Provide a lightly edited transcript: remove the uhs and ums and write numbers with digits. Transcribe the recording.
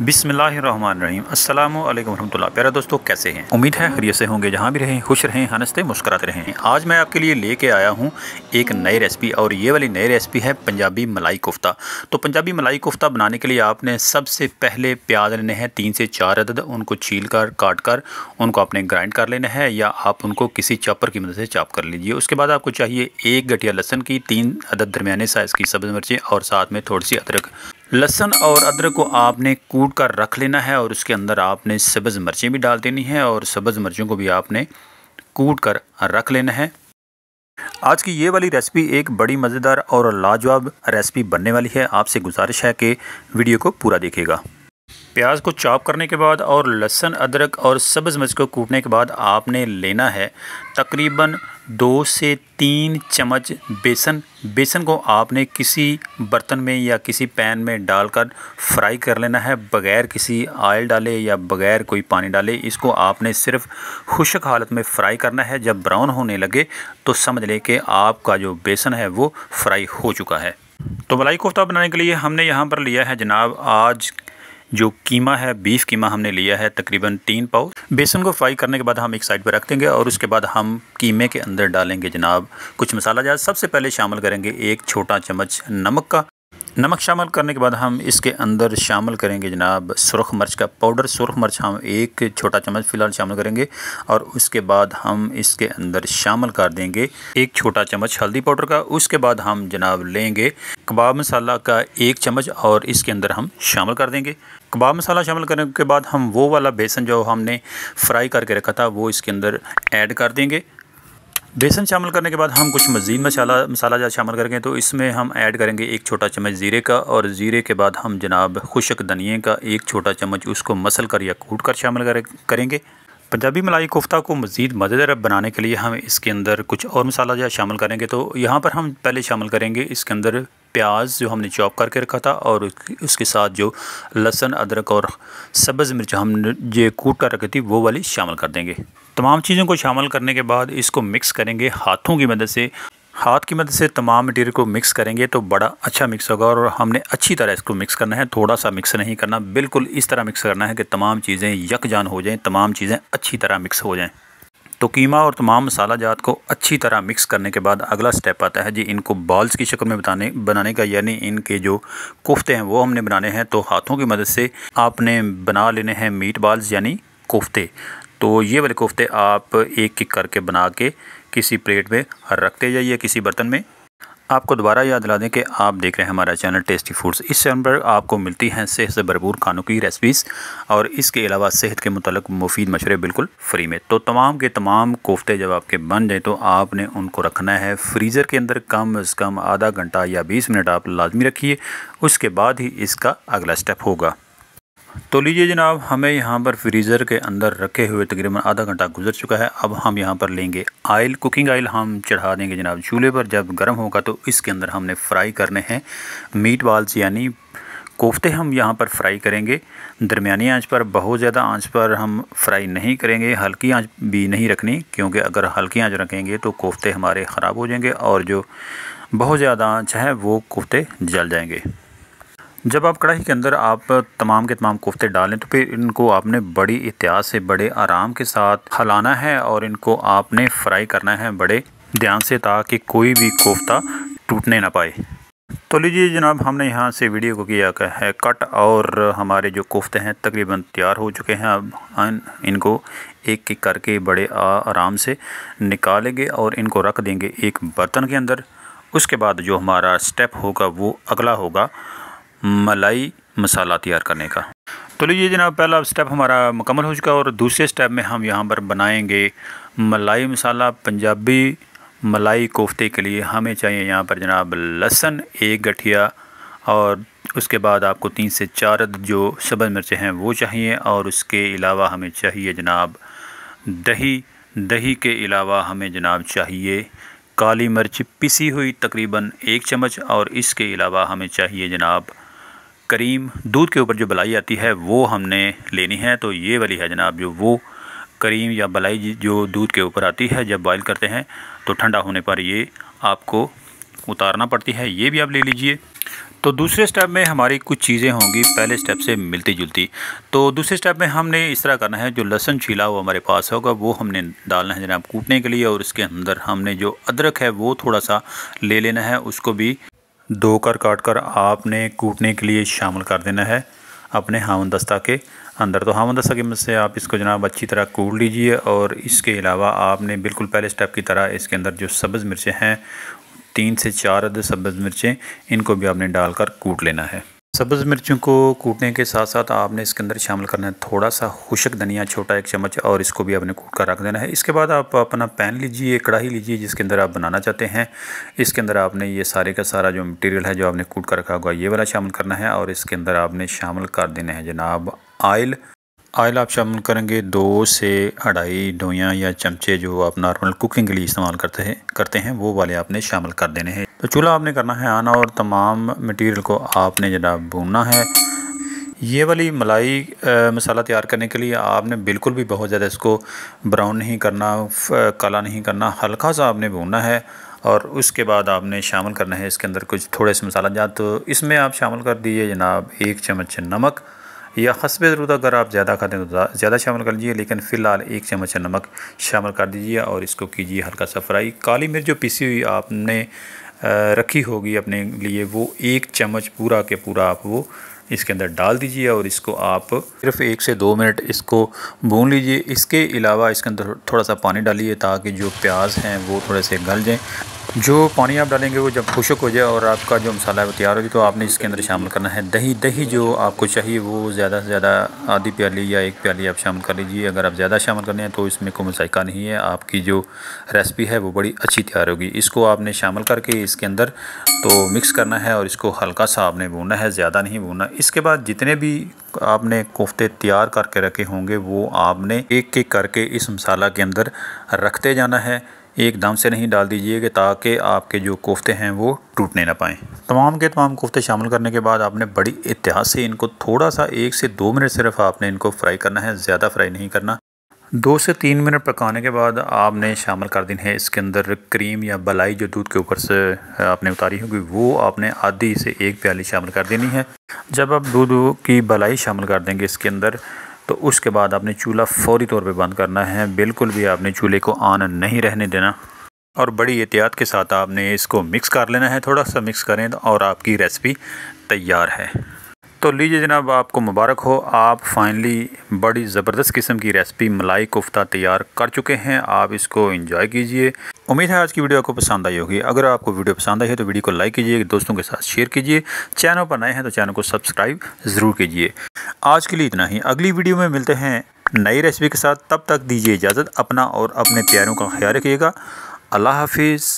बिस्मिल्लाहिर्रहमानिर्रहीम अस्सलामु अलैकुम रहमतुल्लाह। प्यारे दोस्तों, कैसे हैं? उम्मीद है खैरियत से होंगे। जहाँ भी रहें खुश रहें, हंसते मुस्कुराते रहें। आज मैं आपके लिए लेके आया हूँ एक नई रेसिपी, और ये वाली नई रेसिपी है पंजाबी मलाई कोफ्ता। तो पंजाबी मलाई कोफ्ता बनाने के लिए आपने सबसे पहले प्याज लेने हैं 3 से 4 अदद। उनको छील कर काट कर उनको आपने ग्राइंड कर लेना है, या आप उनको किसी चॉपर की मदद से चॉप कर लीजिए। उसके बाद आपको चाहिए 1 गठिया लहसुन की, 3 अदद दरमियाने साइज़ की सब्ज़ मिर्चें, और साथ में थोड़ी सी अदरक। लहसुन और अदरक को आपने कूट कर रख लेना है, और उसके अंदर आपने सब्ज़ मिर्चें भी डाल देनी है, और सब्ज़ मिर्चों को भी आपने कूट कर रख लेना है। आज की ये वाली रेसिपी एक बड़ी मज़ेदार और लाजवाब रेसिपी बनने वाली है। आपसे गुजारिश है कि वीडियो को पूरा देखिएगा। प्याज को चॉप करने के बाद और लहसुन अदरक और सब्ज़ मिर्च को कूटने के बाद आपने लेना है तकरीबन 2 से 3 चम्मच बेसन। बेसन को आपने किसी बर्तन में या किसी पैन में डालकर फ्राई कर लेना है, बग़ैर किसी ऑयल डाले या बग़ैर कोई पानी डाले। इसको आपने सिर्फ खुश्क हालत में फ्राई करना है। जब ब्राउन होने लगे तो समझ लें कि आपका जो बेसन है वो फ्राई हो चुका है। तो मलाई कोफ्ता बनाने के लिए हमने यहाँ पर लिया है जनाब, आज जो कीमा है, बीफ कीमा हमने लिया है तकरीबन 3 पाव। बेसन को फ्राई करने के बाद हम एक साइड पर रख देंगे, और उसके बाद हम कीमे के अंदर डालेंगे जनाब कुछ मसाला जात। सबसे पहले शामिल करेंगे 1 छोटा चम्मच नमक का। नमक शामिल करने के बाद हम इसके अंदर शामिल करेंगे जनाब सुरख मिर्च का पाउडर। सुरख मिर्च हम 1 छोटा चम्मच फ़िलहाल शामिल करेंगे, और उसके बाद हम इसके अंदर शामिल कर देंगे 1 छोटा चम्मच हल्दी पाउडर का। उसके बाद हम जनाब लेंगे कबाब मसाला का 1 चम्मच, और इसके अंदर हम शामिल कर देंगे। कबाब मसाला शामिल करने के बाद हम वो वाला बेसन जो हमने फ्राई करके रखा था वो इसके अंदर ऐड कर देंगे। बेसन शामिल करने के बाद हम कुछ मज़ीद मसाला जात शामिल करेंगे, तो इसमें हम ऐड करेंगे 1 छोटा चम्मच ज़ीरे का, और ज़ीरे के बाद हम जनाब खुश्क धनिए का 1 छोटा चम्मच उसको मसल कर या कूट कर शामिल करेंगे। पंजाबी मलाई कोफ्ता को मज़ीद मज़ेदार बनाने के लिए हम इसके अंदर कुछ और मसाला जात शामिल करेंगे। तो यहाँ पर हम पहले शामिल करेंगे इसके अंदर प्याज जो हमने चॉप करके रखा था, और उसके साथ जो लहसुन अदरक और सब्ज़ मिर्च हमने जो कूट कर रखी थी वो वाली शामिल कर देंगे। तमाम चीज़ों को शामिल करने के बाद इसको मिक्स करेंगे हाथों की मदद से। हाथ की मदद से तमाम मटेरियल को मिक्स करेंगे तो बड़ा अच्छा मिक्स होगा, और हमने अच्छी तरह इसको मिक्स करना है। थोड़ा सा मिक्स नहीं करना, बिल्कुल इस तरह मिक्स करना है कि तमाम चीज़ें यकजान हो जाएं, तमाम चीज़ें अच्छी तरह मिक्स हो जाएं। तो कीमा और तमाम मसाला जात को अच्छी तरह मिक्स करने के बाद अगला स्टेप आता है जी, इनको बॉल्स की शक्ल में बनाने का, यानी इनके जो कोफ्ते हैं वो हमने बनाने हैं। तो हाथों की मदद से आपने बना लेने हैं मीट बॉल्स यानी कोफ्ते। तो ये वाले कोफ्ते आप एक एक करके बना के किसी प्लेट में रखते जाइए, किसी बर्तन में। आपको दोबारा याद दिला दें कि आप देख रहे हैं हमारा चैनल टेस्टी फूड्स। इस चैनल पर आपको मिलती हैं सेहत से भरपूर खानों की रेसिपीज़, और इसके अलावा सेहत के मुताल्लिक़ मुफीद मशवरे बिल्कुल फ्री में। तो तमाम के तमाम कोफ्ते जब आपके बन जाए तो आपने उनको रखना है फ्रीज़र के अंदर। कम से कम आधा घंटा या 20 मिनट आप लाजमी रखिए, उसके बाद ही इसका अगला स्टेप होगा। तो लीजिए जनाब, हमें यहाँ पर फ्रीज़र के अंदर रखे हुए तकरीबन आधा घंटा गुजर चुका है। अब हम यहाँ पर लेंगे ऑयल, कुकिंग ऑयल हम चढ़ा देंगे जनाब चूल्हे पर। जब गर्म होगा तो इसके अंदर हमने फ्राई करने हैं मीट बॉल्स यानी कोफ्ते। हम यहाँ पर फ्राई करेंगे दरमियानी आंच पर, बहुत ज़्यादा आंच पर हम फ्राई नहीं करेंगे। हल्की आंच भी नहीं रखनी, क्योंकि अगर हल्की आंच रखेंगे तो कोफ्ते हमारे ख़राब हो जाएंगे, और जो बहुत ज़्यादा आंच है वो कोफ्ते जल जाएंगे। जब आप कढ़ाई के अंदर आप तमाम के तमाम कोफ्ते डालें तो फिर इनको आपने बड़ी एहतियात से, बड़े आराम के साथ हिलाना है, और इनको आपने फ्राई करना है बड़े ध्यान से, ताकि कोई भी कोफ्ता टूटने ना पाए। तो लीजिए जनाब, हमने यहाँ से वीडियो को किया है कट, और हमारे जो कोफ्ते हैं तकरीबन तैयार हो चुके हैं। अब इनको एक एक करके बड़े आराम से निकालेंगे और इनको रख देंगे एक बर्तन के अंदर। उसके बाद जो हमारा स्टेप होगा वो अगला होगा मलाई मसाला तैयार करने का। तो लीजिए जनाब, पहला स्टेप हमारा मुकम्मल हो चुका है, और दूसरे स्टेप में हम यहाँ पर बनाएंगे मलाई मसाला। पंजाबी मलाई कोफ्ते के लिए हमें चाहिए यहाँ पर जनाब लहसुन 1 गठिया, और उसके बाद आपको 3 से 4 अदद जो सब्ज़ मिर्चें हैं वो चाहिए, और उसके अलावा हमें चाहिए जनाब दही के अलावा हमें जनाब चाहिए काली मिर्च पिसी हुई तकरीबन 1 चम्मच, और इसके अलावा हमें चाहिए जनाब करीम। दूध के ऊपर जो बलाई आती है वो हमने लेनी है। तो ये वाली है जनाब जो वो करीम या बलाई जो दूध के ऊपर आती है। जब बॉयल करते हैं तो ठंडा होने पर ये आपको उतारना पड़ती है, ये भी आप ले लीजिए। तो दूसरे स्टेप में हमारी कुछ चीज़ें होंगी पहले स्टेप से मिलती जुलती। तो दूसरे स्टेप में हमने इस तरह करना है, जो लहसुन छीला हुआ हमारे पास होगा वो हमने डालना है जनाब कूटने के लिए, और इसके अंदर हमने जो अदरक है वो थोड़ा सा ले लेना है, उसको भी दो कर काट कर आपने कूटने के लिए शामिल कर देना है अपने हामदस्ता के अंदर। तो हामदस्ता की मदद से आप इसको जनाब अच्छी तरह कूट लीजिए। और इसके अलावा आपने बिल्कुल पहले स्टेप की तरह इसके अंदर जो सब्ज़ मिर्चें हैं 3 से 4 अदद सब्ज़ मिर्चें, इनको भी आपने डालकर कूट लेना है। सब्ज़ मिर्चों को कूटने के साथ साथ आपने इसके अंदर शामिल करना है थोड़ा सा खुश्क धनिया, छोटा 1 चम्मच, और इसको भी आपने कूट कर रख देना है। इसके बाद आप अपना पैन लीजिए, कढ़ाई लीजिए जिसके अंदर आप बनाना चाहते हैं। इसके अंदर आपने ये सारे का सारा जो मटेरियल है जो आपने कूट कर रखा होगा ये वाला शामिल करना है, और इसके अंदर आपने शामिल कर देना है जनाब ऑयल। आप शामिल करेंगे 2 से 2.5 डोइयाँ या चमचे जो आप नॉर्मल कुकिंग के लिए इस्तेमाल करते हैं वो वाले आपने शामिल कर देने हैं। तो चूल्हा आपने करना है ऑन, और तमाम मटेरियल को आपने जनाब भूनना है। ये वाली मलाई मसाला तैयार करने के लिए आपने बिल्कुल भी बहुत ज़्यादा इसको ब्राउन नहीं करना, काला नहीं करना, हल्का सा आपने भूनना है। और उसके बाद आपने शामिल करना है इसके अंदर कुछ थोड़े से मसाला जात। तो इसमें आप शामिल कर दीजिए जनाब 1 चम्मच नमक, या हस्बे ज़रूरत अगर आप ज़्यादा खाते हैं तो ज़्यादा शामिल कर लीजिए, लेकिन फ़िलहाल 1 चम्मच नमक शामिल कर दीजिए और इसको कीजिए हल्का सा फ्राई। काली मिर्च जो पिसी हुई आपने रखी होगी अपने लिए वो 1 चम्मच पूरा के पूरा आप वो इसके अंदर डाल दीजिए, और इसको आप सिर्फ 1 से 2 मिनट इसको भून लीजिए। इसके अलावा इसके अंदर थोड़ा सा पानी डालिए ताकि जो प्याज हैं वो थोड़े से गल जाएँ। जो पानी आप डालेंगे वो जब खुश्क हो जाए और आपका जो मसाला है वो तैयार हो जाए, तो आपने इसके अंदर शामिल करना है दही। दही जो आपको चाहिए वो ज़्यादा से ज़्यादा आधी प्याली या 1 प्याली आप शामिल कर लीजिए। अगर आप ज़्यादा शामिल करने हैं तो इसमें कोई मसाइका नहीं है, आपकी जो रेसिपी है वो बड़ी अच्छी तैयार होगी। इसको आपने शामिल करके इसके अंदर तो मिक्स करना है, और इसको हल्का सा आपने भूनना है, ज़्यादा नहीं भूनना। इसके बाद जितने भी आपने कोफ्ते तैयार करके रखे होंगे वो आपने एक एक करके इस मसाला के अंदर रखते जाना है, एकदम से नहीं डाल दीजिएगा ताकि आपके जो कोफ्ते हैं वो टूटने ना पाएँ। तमाम के तमाम कोफ्ते शामिल करने के बाद आपने बड़ी एहतियात से इनको थोड़ा सा 1 से 2 मिनट सिर्फ आपने इनको फ्राई करना है, ज़्यादा फ्राई नहीं करना। 2 से 3 मिनट पकाने के बाद आपने शामिल कर देनी है इसके अंदर क्रीम या मलाई जो दूध के ऊपर से आपने उतारी होगी, वो आपने आधी से 1 प्याली शामिल कर देनी है। जब आप दूध की मलाई शामिल कर देंगे इसके अंदर, तो उसके बाद आपने चूल्हा फौरी तौर पे बंद करना है। बिल्कुल भी आपने चूल्हे को ऑन नहीं रहने देना, और बड़ी एहतियात के साथ आपने इसको मिक्स कर लेना है। थोड़ा सा मिक्स करें और आपकी रेसिपी तैयार है। तो लीजिए जनाब, आपको मुबारक हो, आप फाइनली बड़ी ज़बरदस्त किस्म की रेसिपी मलाई कोफ्ता तैयार कर चुके हैं। आप इसको एंजॉय कीजिए। उम्मीद है आज की वीडियो आपको पसंद आई होगी। अगर आपको वीडियो पसंद आई है तो वीडियो को लाइक कीजिए, दोस्तों के साथ शेयर कीजिए। चैनल पर नए हैं तो चैनल को सब्सक्राइब ज़रूर कीजिए। आज के लिए इतना ही, अगली वीडियो में मिलते हैं नई रेसिपी के साथ। तब तक दीजिए इजाज़त, अपना और अपने प्यारों का ख्याल रखिएगा। अल्लाह हाफिज़।